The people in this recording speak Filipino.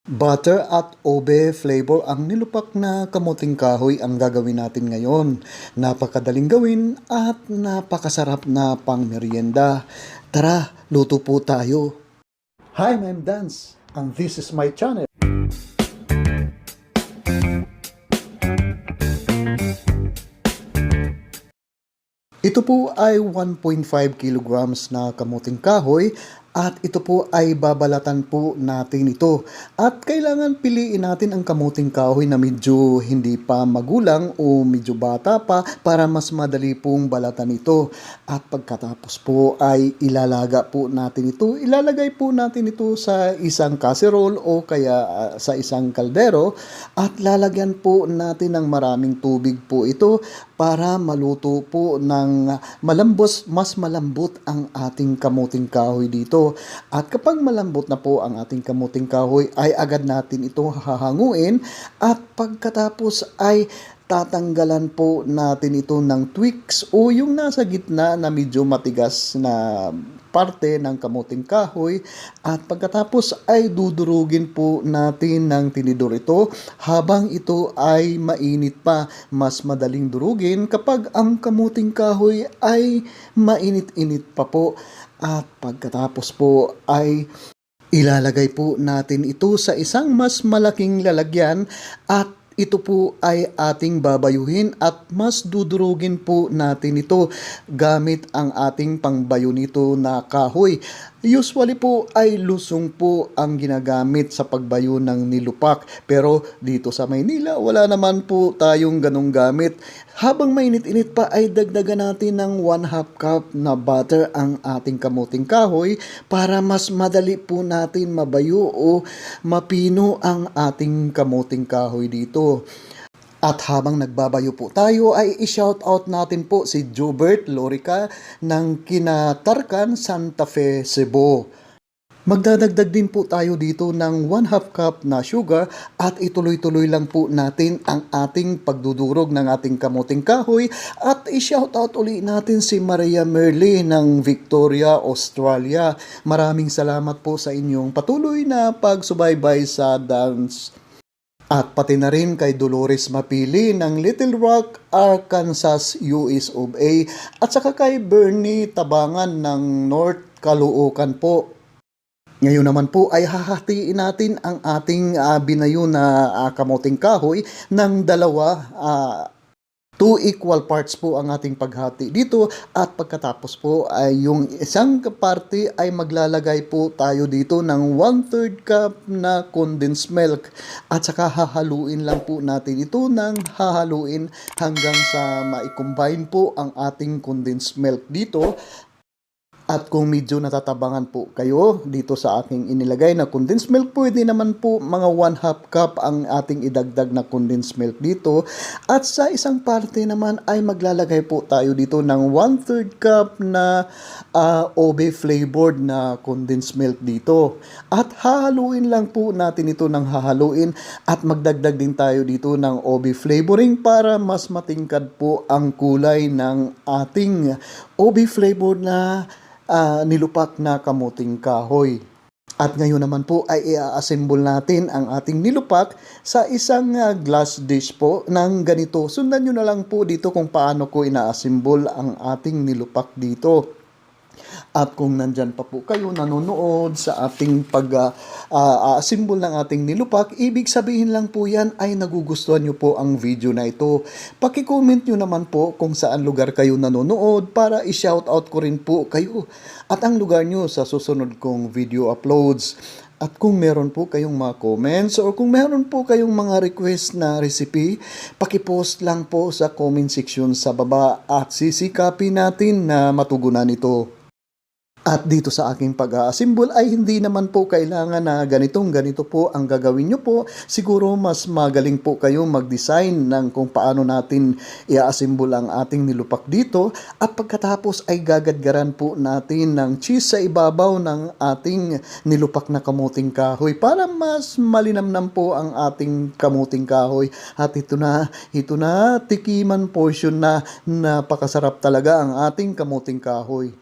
Butter at ube flavor ang nilupak na kamuting kahoy ang gagawin natin ngayon. Napakadaling gawin at napakasarap na pangmeryenda. Tara, luto po tayo. Hi, I'm Dance and this is my channel. Ito po ay 1.5 kilograms na kamuting kahoy at ito po ay babalatan po natin ito. At kailangan piliin natin ang kamuting kahoy na medyo hindi pa magulang o medyo bata pa para mas madali pong balatan ito. At pagkatapos po ay ilalaga po natin ito. Ilalagay po natin ito sa isang casserole o kaya sa isang kaldero at lalagyan po natin ng maraming tubig po ito para maluto po ng mas malambot ang ating kamuting kahoy dito. At kapag malambot na po ang ating kamuting kahoy ay agad natin ito hahanguin at pagkatapos ay tatanggalan po natin ito ng twigs o yung nasa gitna na medyo matigas na parte ng kamuting kahoy at pagkatapos ay dudurugin po natin ng tinidor ito habang ito ay mainit pa. Mas madaling durugin kapag ang kamuting kahoy ay mainit-init pa po at pagkatapos po ay ilalagay po natin ito sa isang mas malaking lalagyan at ito po ay ating babayuhin at mas dudurugin po natin ito gamit ang ating pangbayo nito na kahoy. Usually po ay lusong po ang ginagamit sa pagbayo ng nilupak. Pero dito sa Maynila wala naman po tayong ganong gamit. Habang mainit-init pa ay dagdagan natin ng 1/2 cup na butter ang ating kamuting kahoy para mas madali po natin mabayo o mapino ang ating kamuting kahoy dito. At habang nagbabayo po tayo ay i-shoutout natin po si Jobert Lorica ng Kinatarkan, Santa Fe, Cebu. Magdadagdag din po tayo dito ng 1/2 cup na sugar at ituloy-tuloy lang po natin ang ating pagdudurog ng ating kamuting kahoy at i-shoutout uli natin si Maria Merle ng Victoria, Australia. Maraming salamat po sa inyong patuloy na pagsubaybay sa Dance. At pati na rin kay Dolores Mapili ng Little Rock, Arkansas, US of A. At saka kay Bernie Tabangan ng North Caloocan po. Ngayon naman po ay hahatiin natin ang ating binayo na kamuting kahoy ng dalawa. 2 equal parts po ang ating paghati dito at pagkatapos po ay yung isang parte ay maglalagay po tayo dito ng 1/3 cup na condensed milk at saka hahaluin lang po natin ito ng hahaluin hanggang sa ma-combine po ang ating condensed milk dito. At kung medyo natatabangan po kayo dito sa aking inilagay na condensed milk, pwede naman po mga 1/2 cup ang ating idagdag na condensed milk dito. At sa isang parte naman ay maglalagay po tayo dito ng 1/3 cup na ube flavored na condensed milk dito. At hahaluin lang po natin ito ng hahaluin at magdagdag din tayo dito ng ube flavoring para mas matingkad po ang kulay ng ating ube flavored na nilupak na kamuting kahoy. At ngayon naman po ay i-assemble natin ang ating nilupak sa isang glass dish po ng ganito. Sundan nyo na lang po dito kung paano ko ina-assemble ang ating nilupak dito. At kung nandyan pa po kayo nanonood sa ating pag-assemble ng ating nilupak, ibig sabihin lang po yan ay nagugustuhan nyo po ang video na ito. Paki-comment nyo naman po kung saan lugar kayo nanonood para i-shoutout ko rin po kayo at ang lugar nyo sa susunod kong video uploads. At kung meron po kayong mga comments or kung meron po kayong mga request na recipe, paki-post lang po sa comment section sa baba at sisikapin natin na matugunan ito. At dito sa aking pag-assemble ay hindi naman po kailangan na ganito po ang gagawin nyo po. Siguro mas magaling po kayo mag-design ng kung paano natin i-assemble ang ating nilupak dito. At pagkatapos ay gagadgaran po natin ng cheese sa ibabaw ng ating nilupak na kamuting kahoy para mas malinamnam po ang ating kamuting kahoy. At ito na, tikiman portion na napakasarap talaga ang ating kamuting kahoy.